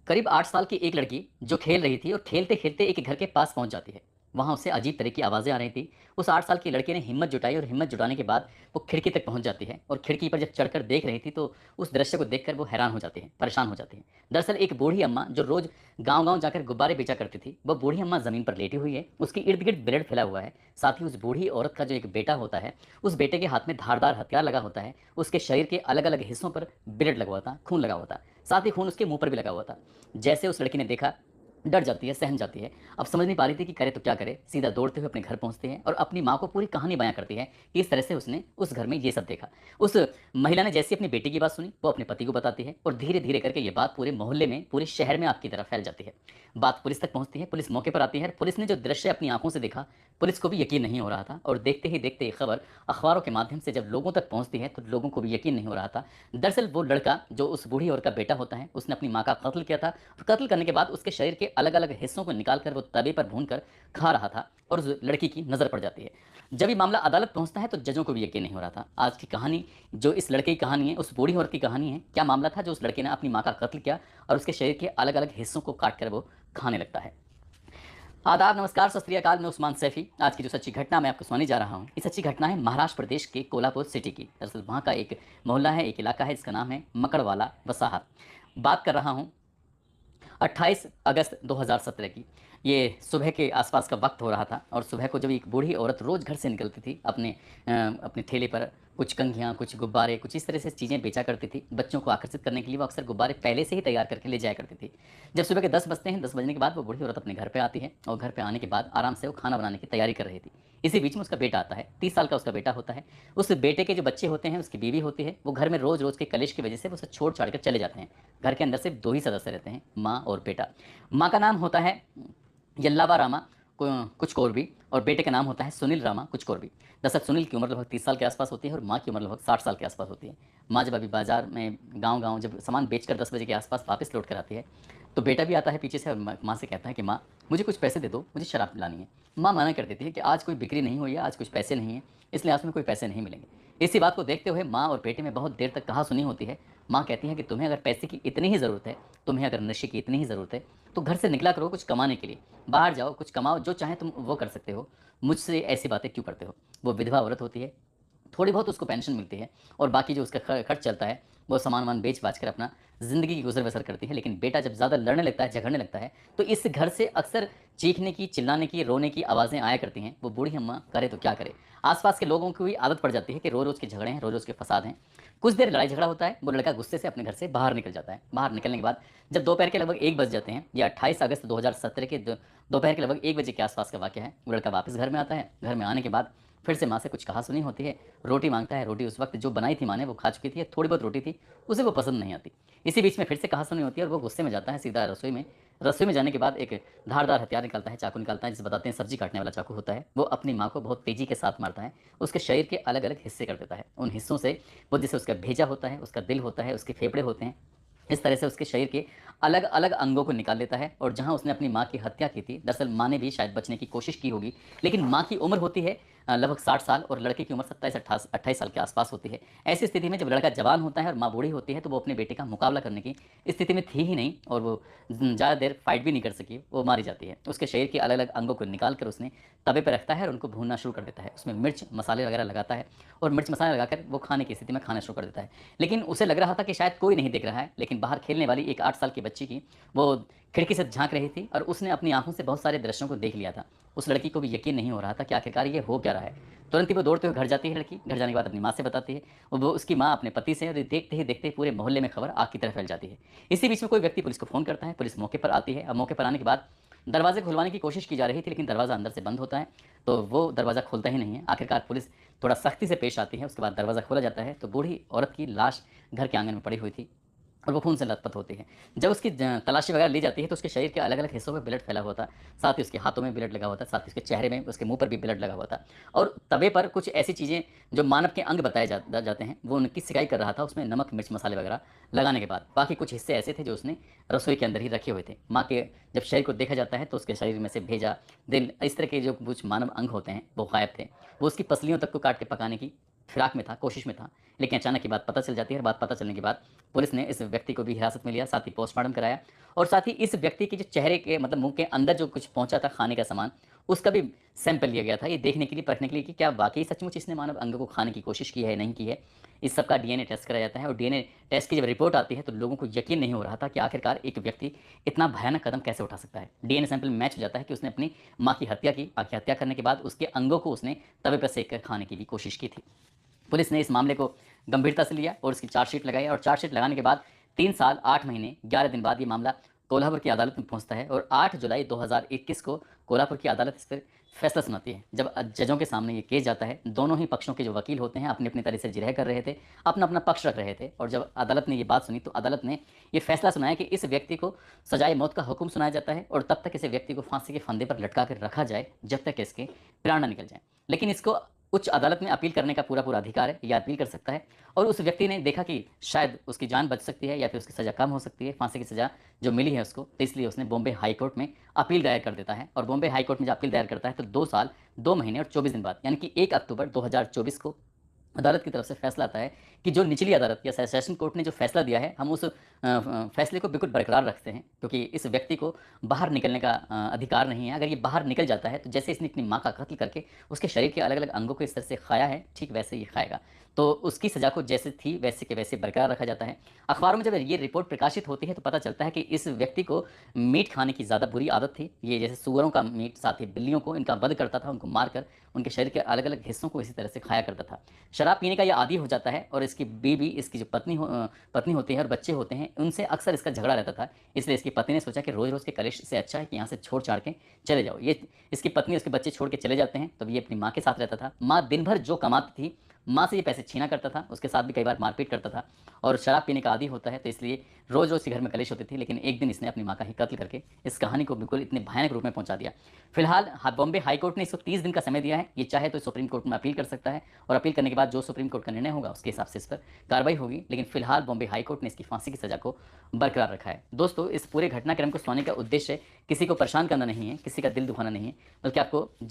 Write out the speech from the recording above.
करीब 8 साल की एक लड़की जो खेल रही थी और खेलते-खेलते एक घर के पास पहुँच जाती है। वहाँ उसे अजीब तरह की आवाज़ें आ रही थी। उस 8 साल की लड़की ने हिम्मत जुटाई और हिम्मत जुटाने के बाद वो खिड़की तक पहुँच जाती है और खिड़की पर जब चढ़कर देख रही थी तो उस दृश्य को देखकर वो हैरान हो जाती है, परेशान हो जाती है। दरअसल एक बूढ़ी अम्मा जो रोज़ गाँव-गाँव जाकर गुब्बारे बेचा करती थी, वो बूढ़ी अम्मा ज़मीन पर लेटी हुई है, उसके इर्द-गिर्द ब्लड फैला हुआ है। साथ ही उस बूढ़ी औरत का जो एक बेटा होता है, उस बेटे के हाथ में धारदार हथियार लगा होता है। उसके शरीर के अलग-अलग हिस्सों पर ब्लड लगा हुआ था, खून लगा हुआ था। साथ ही खून उसके मुँह पर भी लगा हुआ था। जैसे उस लड़की ने देखा, डर जाती है, सहम जाती है। अब समझ नहीं पा रही थी कि करे तो क्या करे? सीधा दौड़ते हुए अपने घर पहुँचती है और अपनी माँ को पूरी कहानी बयाँ करती है कि इस तरह से उसने उस घर में ये सब देखा। उस महिला ने जैसे ही अपनी बेटी की बात सुनी, वो अपने पति को बताती है और धीरे-धीरे करके ये बात पूरे मोहल्ले में, पूरे शहर में आग की तरह फैल जाती है। बात पुलिस तक पहुँचती है, पुलिस मौके पर आती है और पुलिस ने जो दृश्य अपनी आँखों से देखा, पुलिस को भी यकीन नहीं हो रहा था और देखते ही देखते ये खबर अखबारों के माध्यम से जब लोगों तक पहुँचती है, तो लोगों को भी यकीन नहीं हो रहा था। दरअसल वो लड़का जो उस बूढ़ी औरत का बेटा होता है, उसने अपनी माँ का कत्ल किया था और कत्ल करने के बाद उसके शरीर के अलग-अलग हिस्सों को निकाल कर वो तवे पर भूनकर खा रहा था और उस लड़की की नज़र पड़ जाती है। जब ये मामला अदालत पहुँचता है तो जजों को भी यकीन नहीं हो रहा था। आज की कहानी जो इस लड़के की कहानी है, उस बूढ़ी औरत की कहानी है। क्या मामला था जो उस लड़के ने अपनी माँ का कत्ल किया और उसके शरीर के अलग-अलग हिस्सों को काट कर वो खाने लगता है। आदाब, नमस्कार, सत श्री अकाल, मैं उस्मान सैफ़ी। आज की जो सच्ची घटना मैं आपको सुनाने जा रहा हूँ, ये सच्ची घटना है महाराष्ट्र प्रदेश के कोल्हापुर सिटी की। दरअसल वहाँ का एक मोहल्ला है, एक इलाका है जिसका नाम है मकड़वाला वसाहत। बात कर रहा हूँ 28 अगस्त 2017 की। ये सुबह के आसपास का वक्त हो रहा था और सुबह को जब एक बूढ़ी औरत रोज़ घर से निकलती थी अपने ठेले पर कुछ कंघियाँ, कुछ गुब्बारे, कुछ इस तरह से चीज़ें बेचा करती थी। बच्चों को आकर्षित करने के लिए वो अक्सर गुब्बारे पहले से ही तैयार करके ले जाया करती थी। जब सुबह के 10 बजते हैं, 10 बजने के बाद वो बूढ़ी औरत अपने घर पे आती है और घर पे आने के बाद आराम से वो खाना बनाने की तैयारी कर रही थी। इसी बीच में उसका बेटा आता है, 30 साल का उसका बेटा होता है। उस बेटे के जो बच्चे होते हैं, उसकी बीवी होती है, वो घर में रोज़-रोज़ के कलेश की वजह से वो उसे छोड़-छाड़ कर चले जाते हैं। घर के अंदर सिर्फ़ 2 ही सदस्य रहते हैं, माँ और बेटा। माँ का नाम होता है यल्लावा रामा कुचकोर्बी और बेटे का नाम होता है सुनील रामा कुचकोर्बी। दरअसल सुनील की उम्र लगभग 30 साल के आसपास होती है और माँ की उम्र लगभग 60 साल के आसपास होती है। माँ जब अभी बाज़ार में गाँव-गाँव जब सामान बेचकर 10 बजे के आसपास वापस लौट कर आती है, तो बेटा भी आता है पीछे से और माँ से कहता है कि माँ, मुझे कुछ पैसे दे दो, मुझे शराब पिलानी है। माँ मना कर देती है कि आज कोई बिक्री नहीं हुई है, आज कुछ पैसे नहीं हैं, इसलिए आज तुम्हें कोई पैसे नहीं मिलेंगे। इसी बात को देखते हुए माँ और बेटे में बहुत देर तक कहा-सुनी होती है। माँ कहती है कि तुम्हें अगर पैसे की इतनी ही ज़रूरत है, तुम्हें अगर नशे की इतनी ही ज़रूरत है, तो घर से निकला करो कुछ कमाने के लिए। बाहर जाओ, कुछ कमाओ, जो चाहे तुम वो कर सकते हो। मुझसे ऐसी बातें क्यों करते हो? वो विधवा औरत होती है, थोड़ी बहुत उसको पेंशन मिलती है और बाकी जो उसका खर्च चलता है, वो सामान-वामान बेच-बाच कर अपना ज़िंदगी की गुज़र-बसर करती है। लेकिन बेटा जब ज़्यादा लड़ने लगता है, झगड़ने लगता है, तो इस घर से अक्सर चीखने की, चिल्लाने की, रोने की आवाज़ें आया करती हैं। वो बूढ़ी अम्मा करे तो क्या करे? आस-पास के लोगों को भी आदत पड़ जाती है कि रोज़-रोज़ के झगड़े हैं, रोज़-रोज़ के फ़साद हैं। कुछ देर लड़ाई-झगड़ा होता है, वो लड़का गुस्से से अपने घर से बाहर निकल जाता है। बाहर निकलने के बाद जब दोपहर के लगभग 1 बज जाते हैं, ये 28 अगस्त 2017 के दोपहर के लगभग 1 बजे के आस-पास का वाक़या है। वो लड़का वापस घर में आता है। घर में आने के बाद फिर से माँ से कुछ कहा-सुनी होती है, रोटी माँगता है। रोटी उस वक़्त जो बनाई थी माँ ने वो खा चुकी थी, थोड़ी बहुत रोटी थी, उसे वो पसंद नहीं आती। इसी बीच में फिर से कहा-सुनी होती है और वो गुस्से में जाता है सीधा रसोई में। रसोई में जाने के बाद एक धारदार हथियार निकालता है, चाकू निकालता है, जिसे बताते हैं सब्ज़ी काटने वाला चाकू होता है। वो अपनी माँ को बहुत तेज़ी के साथ मारता है, उसके शरीर के अलग-अलग हिस्से कर देता है। उन हिस्सों से वो जैसे उसका भेजा होता है, उसका दिल होता है, उसके फेफड़े होते हैं, इस तरह से उसके शरीर के अलग-अलग अंगों को निकाल लेता है और जहाँ उसने अपनी माँ की हत्या की थी, दरअसल माँ ने भी शायद बचने की कोशिश की होगी, लेकिन माँ की उम्र होती है लगभग 60 साल और लड़के की उम्र 27-28 साल के आसपास होती है। ऐसी स्थिति में जब लड़का जवान होता है और माँ बूढ़ी होती है, तो वो अपने बेटे का मुकाबला करने की स्थिति में थी ही नहीं और वो ज़्यादा देर फाइट भी नहीं कर सकी, वो मारी जाती है। उसके शरीर के अलग-अलग अंगों को निकाल कर उसने तवे पे रखता है और उनको भूनना शुरू कर देता है। उसमें मिर्च, मसाले वगैरह लगाता है और मिर्च मसाला लगाकर वो खाने की स्थिति में खाना शुरू कर देता है। लेकिन उसे लग रहा था कि शायद कोई नहीं देख रहा है, लेकिन बाहर खेलने वाली एक 8 साल की बच्ची की वो खिड़की से झाँक रही थी और उसने अपनी आँखों से बहुत सारे दृश्यों को देख लिया था। उस लड़की को भी यकीन नहीं हो रहा था कि आखिरकार ये हो क्या रहा है। तुरंत ही वो दौड़ते हुए घर जाती है लड़की, घर जाने के बाद अपनी माँ से बताती है और वो उसकी माँ अपने पति से और ये देखते ही देखते पूरे मोहल्ले में खबर आग की तरह फैल जाती है। इसी बीच में कोई व्यक्ति पुलिस को फ़ोन करता है, पुलिस मौके पर आती है। अब मौके पर आने के बाद दरवाज़े खुलवाने की कोशिश की जा रही थी, लेकिन दरवाज़ा अंदर से बंद होता है, तो वो दरवाज़ा खुलता ही नहीं है। आखिरकार पुलिस थोड़ा सख्ती से पेश आती है, उसके बाद दरवाज़ा खोला जाता है, तो बूढ़ी औरत की लाश घर के आँगन में पड़ी हुई थी और वो खून से लथपथ होती है। जब उसकी तलाशी वगैरह ली जाती है तो उसके शरीर के अलग-अलग हिस्सों में ब्लड फैला हुआ था। साथ ही उसके हाथों में ब्लड लगा हुआ था, साथ ही उसके चेहरे में, उसके मुँह पर भी ब्लड लगा हुआ था। और तवे पर कुछ ऐसी चीज़ें जो मानव के अंग बताए जाते हैं, वो उनकी सिकाई कर रहा था उसमें नमक, मिर्च, मसाले वगैरह लगाने के बाद। बाकी कुछ हिस्से ऐसे थे जो उसने रसोई के अंदर ही रखे हुए थे। माँ के जब शरीर को देखा जाता है तो उसके शरीर में से भेजा, दिल, इस तरह के जो कुछ मानव अंग होते हैं, वो गायब थे। वो उसकी पसलियों तक को काट के पकाने की फिराक में था, कोशिश में था। लेकिन अचानक ये बात पता चल जाती है और बात पता चलने के बाद पुलिस ने इस व्यक्ति को भी हिरासत में लिया, साथ ही पोस्टमार्टम कराया और साथ ही इस व्यक्ति के जो चेहरे के मतलब मुँह के अंदर जो कुछ पहुँचा था खाने का सामान, उसका भी सैंपल लिया गया था, ये देखने के लिए, परखने के लिए कि क्या वाक़ई सचमुच इसने मानव अंग को खाने की कोशिश की है, नहीं की है। इस सब का डीएनए टेस्ट कराया जाता है और डीएनए टेस्ट की जब रिपोर्ट आती है तो लोगों को यकीन नहीं हो रहा था कि आखिरकार एक व्यक्ति इतना भयानक कदम कैसे उठा सकता है। डीएनए सैंपल मैच हो जाता है कि उसने अपनी माँ की हत्या की, माँ की हत्या करने के बाद उसके अंगों को उसने तवे पर सेक कर खाने की भी कोशिश की थी। पुलिस ने इस मामले को गंभीरता से लिया और इसकी चार्जशीट लगाई और चार्जशीट लगाने के बाद 3 साल 8 महीने 11 दिन बाद ये मामला कोल्हापुर की अदालत में पहुंचता है और 8 जुलाई 2021 को कोल्हापुर की अदालत इस पर फैसला सुनाती है। जब जजों के सामने ये केस जाता है, दोनों ही पक्षों के जो वकील होते हैं अपनी अपनी तरह से जिरह कर रहे थे, अपना अपना पक्ष रख रहे थे और जब अदालत ने ये बात सुनी तो अदालत ने ये फैसला सुनाया कि इस व्यक्ति को सजाए मौत का हुक्म सुनाया जाता है और तब तक इस व्यक्ति को फांसी के फंदे पर लटका कर रखा जाए जब तक इसके प्राण न निकल जाए। लेकिन इसको उच्च अदालत में अपील करने का पूरा अधिकार है, या अपील कर सकता है और उस व्यक्ति ने देखा कि शायद उसकी जान बच सकती है या फिर उसकी सज़ा कम हो सकती है, फांसी की सज़ा जो मिली है उसको, तो इसलिए उसने बॉम्बे हाई कोर्ट में अपील दायर कर देता है और बॉम्बे हाई कोर्ट में जब अपील दायर करता है तो 2 साल 2 महीने और 24 दिन बाद यानी कि 1 अक्टूबर 2024 को अदालत की तरफ से फैसला आता है कि जो निचली अदालत या सेशन कोर्ट ने जो फैसला दिया है, हम उस फैसले को बिल्कुल बरकरार रखते हैं क्योंकि इस व्यक्ति को बाहर निकलने का अधिकार नहीं है। अगर ये बाहर निकल जाता है तो जैसे इसने अपनी माँ का कत्ल करके उसके शरीर के अलग अलग अंगों को इस तरह से खाया है, ठीक वैसे ही खाएगा, तो उसकी सज़ा को जैसे थी वैसे के वैसे बरकरार रखा जाता है। अखबारों में जब ये रिपोर्ट प्रकाशित होती है तो पता चलता है कि इस व्यक्ति को मीट खाने की ज़्यादा बुरी आदत थी। ये जैसे सूअरों का मीट, साथ ही बिल्लियों को इनका वध करता था, उनको मारकर उनके शरीर के अलग अलग हिस्सों को इसी तरह से खाया करता था। शराब पीने का ये आदी हो जाता है और इसकी बीवी, इसकी जो पत्नी होती है और बच्चे होते हैं, उनसे अक्सर इसका झगड़ा रहता था। इसलिए इसकी पत्नी ने सोचा कि रोज़ रोज़ के कलेश से अच्छा है कि यहाँ से छोड़ छाड़ के चले जाओ। ये इसकी पत्नी उसके बच्चे छोड़ के चले जाते हैं, तब ये अपनी माँ के साथ रहता था। माँ दिन भर जो कमाती थी, माँ से ये पैसे छीना करता था, उसके साथ भी कई बार मारपीट करता था और शराब पीने का आदी होता है, तो इसलिए रोज़ रोज़ के घर में कलेश होती थी। लेकिन एक दिन इसने अपनी माँ का ही कत्ल करके इस कहानी को बिल्कुल इतने भयानक रूप में पहुंचा दिया। फिलहाल बॉम्बे हाई कोर्ट ने इसको 30 दिन का समय दिया है। ये चाहे तो सुप्रीम कोर्ट में अपील कर सकता है और अपील करने के बाद जो सुप्रीम कोर्ट का निर्णय होगा उसके हिसाब से इस पर कार्रवाई होगी। लेकिन फिलहाल बॉम्बे हाई कोर्ट ने इसकी फांसी की सज़ा को बरकरार रखा है। दोस्तों, इस पूरे घटनाक्रम को सुनाने का उद्देश्य किसी को परेशान करना नहीं है, किसी का दिल दुखाना नहीं है, बल्कि आपको